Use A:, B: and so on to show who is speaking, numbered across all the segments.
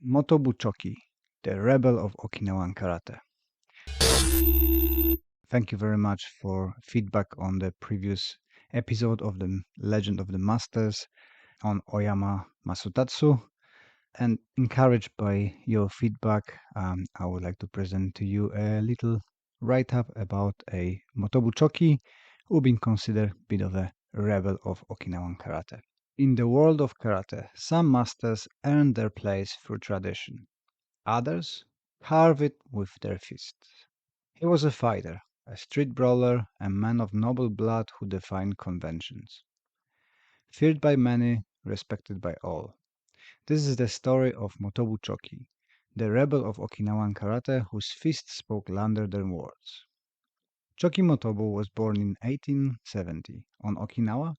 A: Motobu Choki, the rebel of Okinawan karate. Thank you very much for feedback on the previous episode of the Legend of the Masters on Oyama Masutatsu. And encouraged by your feedback, I would like to present to you a little write-up about a Motobu Choki who been considered a bit of a rebel of Okinawan karate. In the world of karate, some masters earn their place through tradition. Others carve it with their fists. He was a fighter, a street brawler, a man of noble blood who defied conventions. Feared by many, respected by all. This is the story of Motobu Choki, the rebel of Okinawan karate whose fists spoke louder than words. Choki Motobu was born in 1870 on Okinawa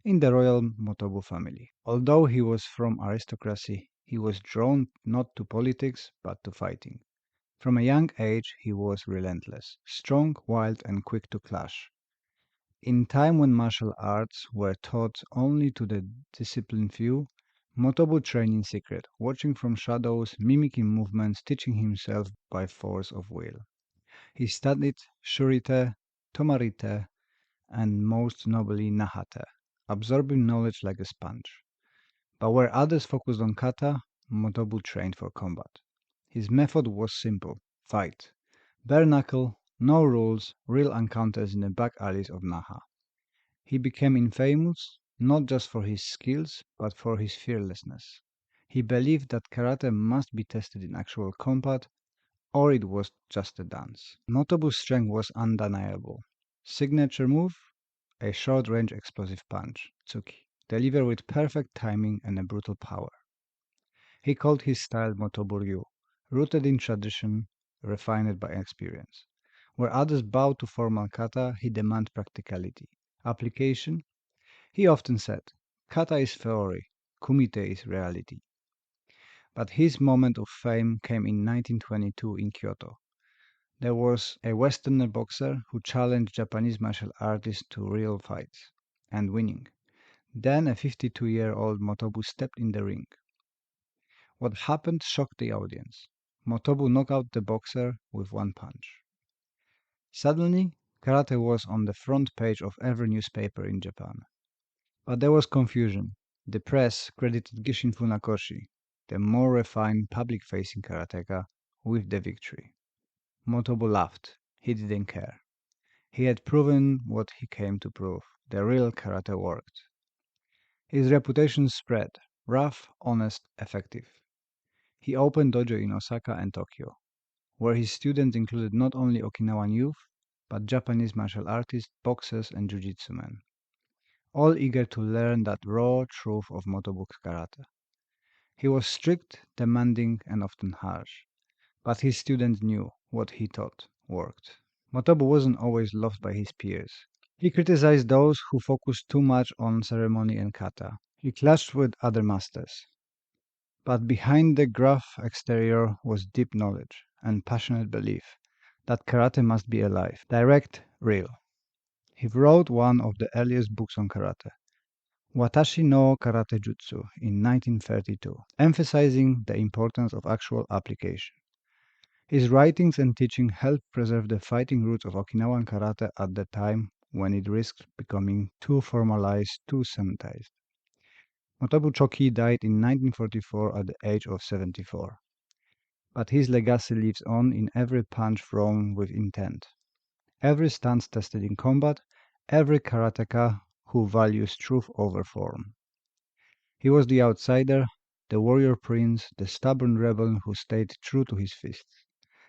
A: in the royal Motobu family. Although he was from aristocracy, he was drawn not to politics but to fighting. From a young age he was relentless, strong, wild, and quick to clash. In time when martial arts were taught only to the disciplined few, Motobu trained in secret, watching from shadows, mimicking movements, teaching himself by force of will. He studied shurite, tomarite, and most nobly nahate, absorbing knowledge like a sponge. But where others focused on kata, Motobu trained for combat. His method was simple: fight. Bare knuckle, no rules, real encounters in the back alleys of Naha. He became infamous not just for his skills, but for his fearlessness. He believed that karate must be tested in actual combat, or it was just a dance. Motobu's strength was undeniable. Signature move, a short-range explosive punch, tsuki, delivered with perfect timing and a brutal power. He called his style Motobu-ryu, rooted in tradition, refined by experience. Where others bowed to formal kata, he demanded practicality. Application? He often said, kata is theory, kumite is reality. But his moment of fame came in 1922 in Kyoto. There was a Westerner boxer who challenged Japanese martial artists to real fights, and winning. Then a 52-year-old Motobu stepped in the ring. What happened shocked the audience. Motobu knocked out the boxer with one punch. Suddenly, karate was on the front page of every newspaper in Japan. But there was confusion. The press credited Gishin Funakoshi, the more refined public-facing karateka, with the victory. Motobu laughed. He didn't care. He had proven what he came to prove. The real karate worked. His reputation spread. Rough, honest, effective. He opened dojo in Osaka and Tokyo, where his students included not only Okinawan youth, but Japanese martial artists, boxers, and jiu-jitsu men, all eager to learn that raw truth of Motobu karate. He was strict, demanding, and often harsh, but his students knew what he taught worked. Motobu wasn't always loved by his peers. He criticized those who focused too much on ceremony and kata. He clashed with other masters. But behind the gruff exterior was deep knowledge and passionate belief that karate must be alive, direct, real. He wrote one of the earliest books on karate, Watashi no Karate Jutsu, in 1932, emphasizing the importance of actual application. His writings and teaching helped preserve the fighting roots of Okinawan karate at the time when it risked becoming too formalized, too sanitized. Motobu Choki died in 1944 at the age of 74. But his legacy lives on in every punch thrown with intent, every stance tested in combat, every karateka who values truth over form. He was the outsider, the warrior prince, the stubborn rebel who stayed true to his fists.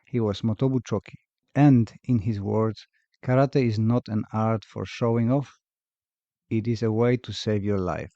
A: He was Motobu Choki. And, in his words, karate is not an art for showing off, it is a way to save your life.